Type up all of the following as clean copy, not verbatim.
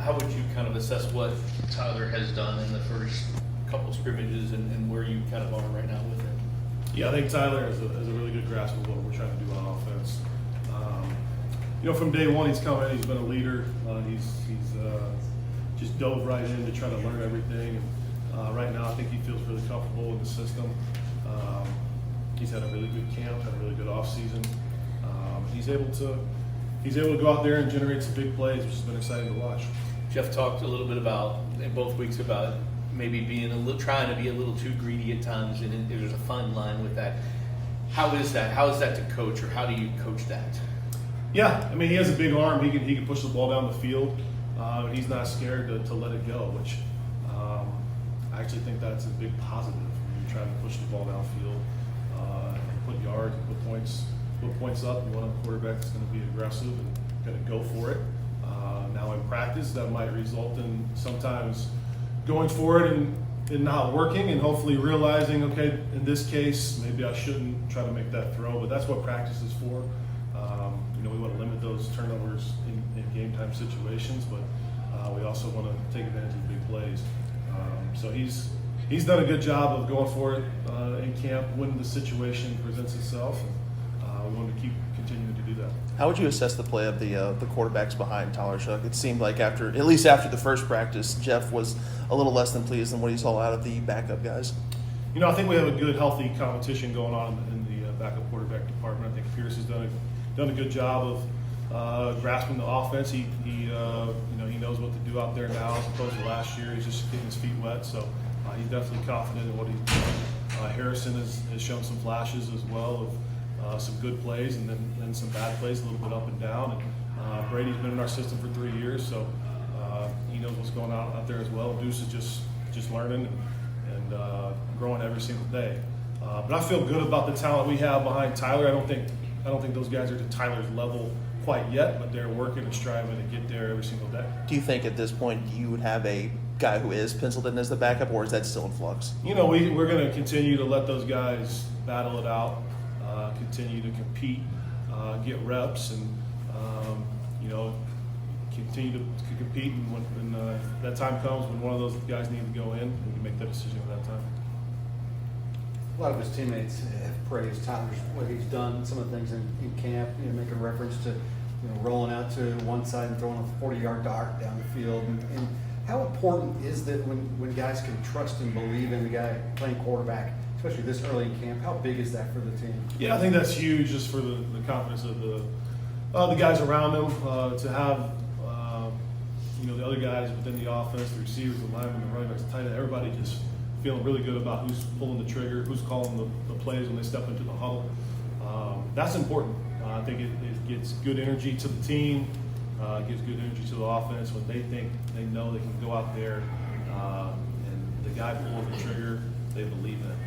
how would you kind of assess what Tyler has done in the first couple scrimmages and where you kind of are right now with him? Yeah, I think Tyler has a really good grasp of what we're trying to do on offense. From day one, he's come in, he's been a leader. He's just dove right in to try to learn everything. And right now, I think he feels really comfortable with the system. He's had a really good camp, had a really good off season. He's able to go out there and generate some big plays, which has been exciting to watch. Jeff talked a little bit about, in both weeks, about maybe trying to be a little too greedy at times, and there's a fine line with that. How is that? How is that to coach, or how do you coach that? Yeah, I mean, he has a big arm. He can push the ball down the field. He's not scared to let it go, which I actually think that's a big positive. When you're trying to push the ball downfield, and put yards, and put points up. You want a quarterback that's going to be aggressive and going to go for it. Now in practice, that might result in sometimes going for it and not working, and hopefully realizing, okay, in this case, maybe I shouldn't try to make that throw. But that's what practice is for. We want to limit those turnovers in game time situations, but we also want to take advantage of big plays. So he's done a good job of going for it in camp when the situation presents itself, and we want to keep continuing to do that. How would you assess the play of the quarterbacks behind Tyler Shough? It seemed like at least after the first practice, Jeff was a little less than pleased than what he saw out of the backup guys. I think we have a good, healthy competition going on in the backup quarterback department. I think Pierce has done a good job of grasping the offense. He knows what to do out there now as opposed to last year. He's just getting his feet wet, so he's definitely confident in what he's doing. Harrison has shown some flashes as well of some good plays and then some bad plays, a little bit up and down. And Brady's been in our system for 3 years, so he knows what's going on out there as well. Deuce is just learning and growing every single day. But I feel good about the talent we have behind Tyler. I don't think those guys are to Tyler's level quite yet, but they're working and striving to get there every single day. Do you think at this point you would have a guy who is penciled in as the backup, or is that still in flux? We're going to continue to let those guys battle it out, continue to compete, get reps, and continue to compete. And when that time comes, when one of those guys need to go in, we can make that decision at that time. A lot of his teammates have praised Tyler's what he's done, some of the things in camp, making reference to rolling out to one side and throwing a 40-yard dart down the field. And how important is that when guys can trust and believe in the guy playing quarterback, especially this early in camp? How big is that for the team? Yeah, I think that's huge just for the confidence of the guys around him, to have the other guys within the offense, the receivers, the linemen, the running backs, the tight end, everybody just feeling really good about who's pulling the trigger, who's calling the plays when they step into the huddle. That's important. I think it gets good energy to the team, gives good energy to the offense when they know they can go out there and the guy pulling the trigger, they believe in it.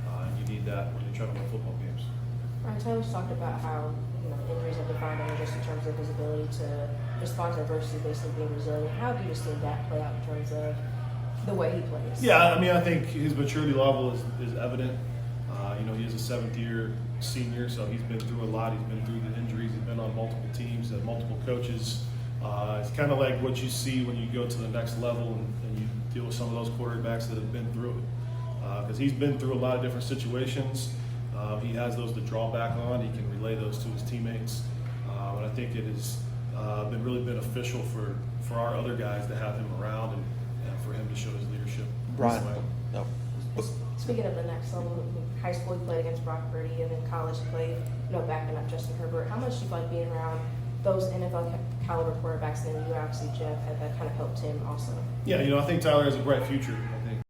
And you need that when you're trying to win football games. Ryan, Tyler's talked about how injuries have defined him just in terms of his ability to respond to adversity, basically being resilient. How have you just seen that play out in terms of the way he plays? Yeah, I mean, I think his maturity level is evident. He is a seventh-year senior, so he's been through a lot. He's been through the injuries. He's been on multiple teams and multiple coaches. It's kind of like what you see when you go to the next level and you deal with some of those quarterbacks that have been through it. Because he's been through a lot of different situations. He has those to draw back on. He can relay those to his teammates. And I think it has been really beneficial for our other guys to have him around and for him to show his leadership. Brian, no. Speaking of the next level, high school he played against Brock Purdy, and then college he played, backing up Justin Herbert. How much do you feel like being around those NFL caliber quarterbacks, and then you obviously, Jeff, had that kind of helped him also? Yeah, I think Tyler has a bright future.